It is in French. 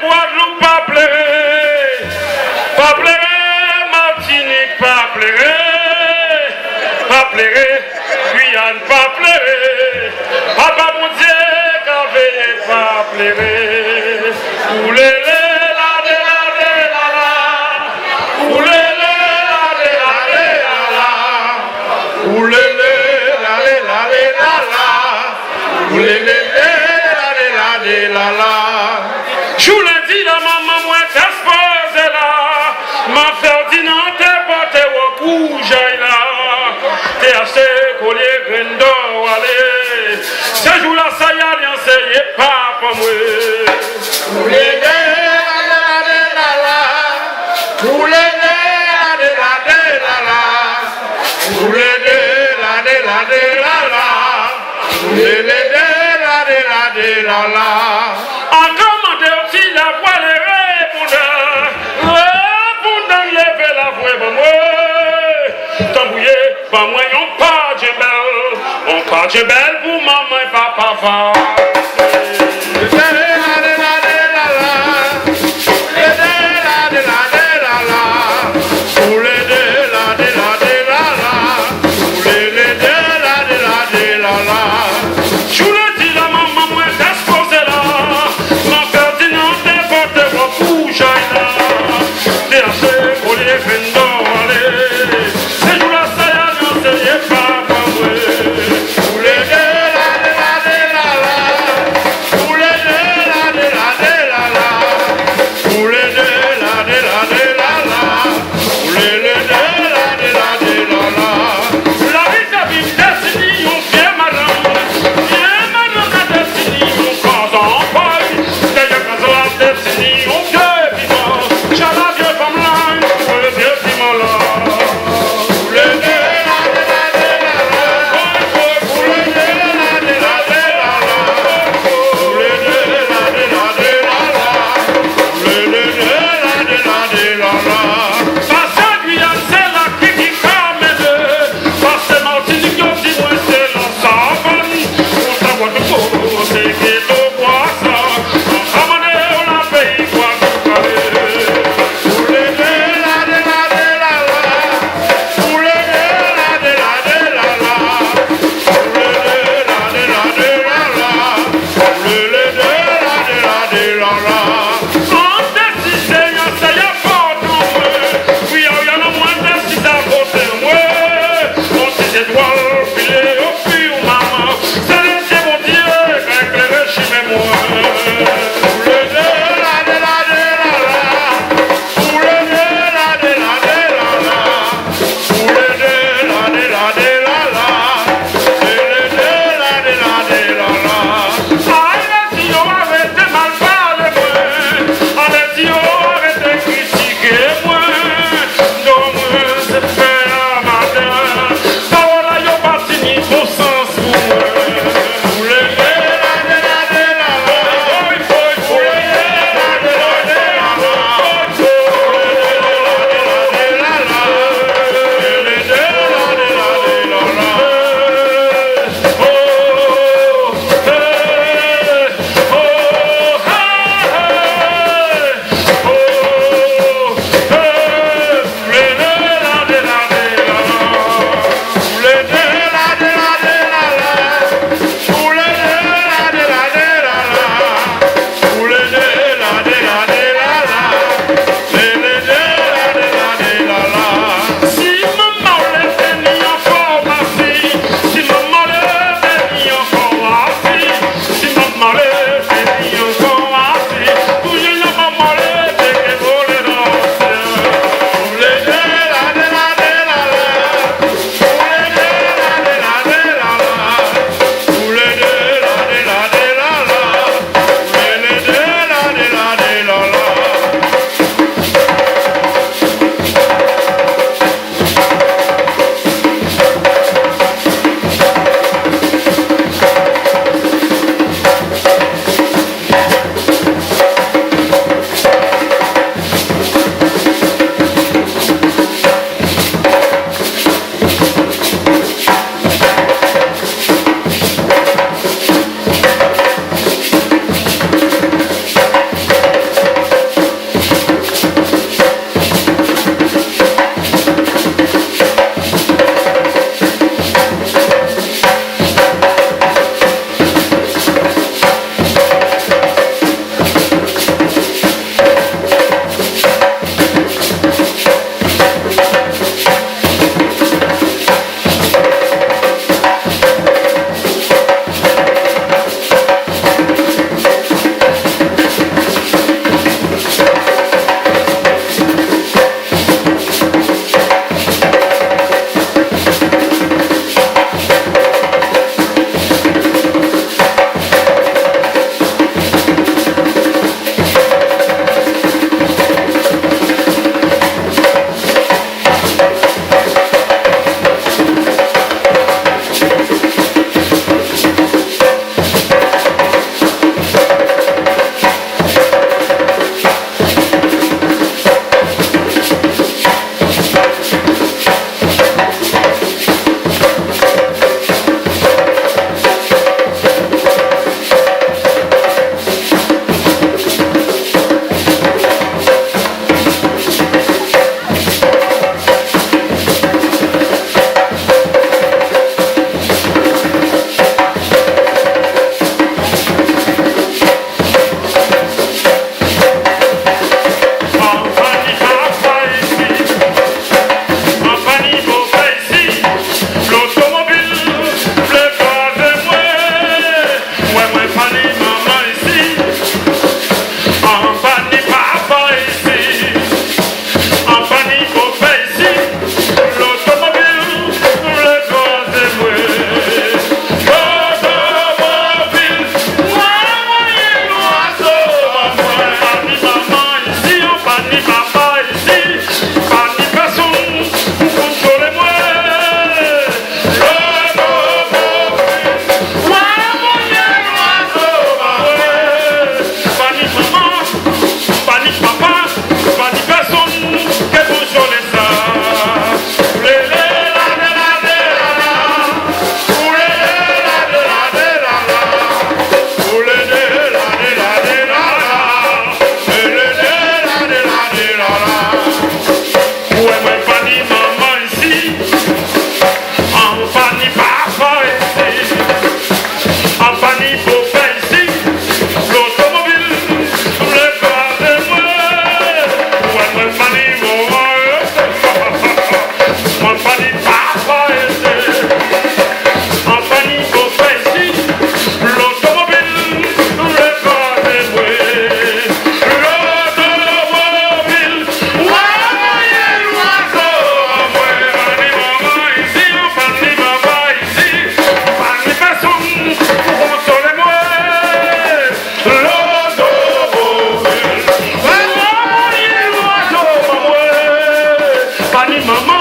Guadeloupe pas pleurer. Pas pleurer, Martinique pas pleurer. Pas pleurer, Guyane pas pleurer. Papa mon Dieu, quand veillez pas pleurer. Oulélé, la la la la la. Oulélé, la la la la. Oulélé, la la la la. Oulélé, la la la. Je vous l'ai dit, la maman, moi, qu'est-ce que c'est là? Ma Ferdinand, t'es porté au couche, là. T'es acheté collier, grain d'or, allez. Ce jour-là, ça y a rien, c'est pas pour moi. Oulélé, la la la la. Oulélé, la la la la. Oulélé, la la la la. Oulélé, la la. En commandé aussi la voix les répondants lever la voix pour moi. Tambouillé, pas moi, on pas de belle. On pas de belle pour maman et papa. La papa ni maman.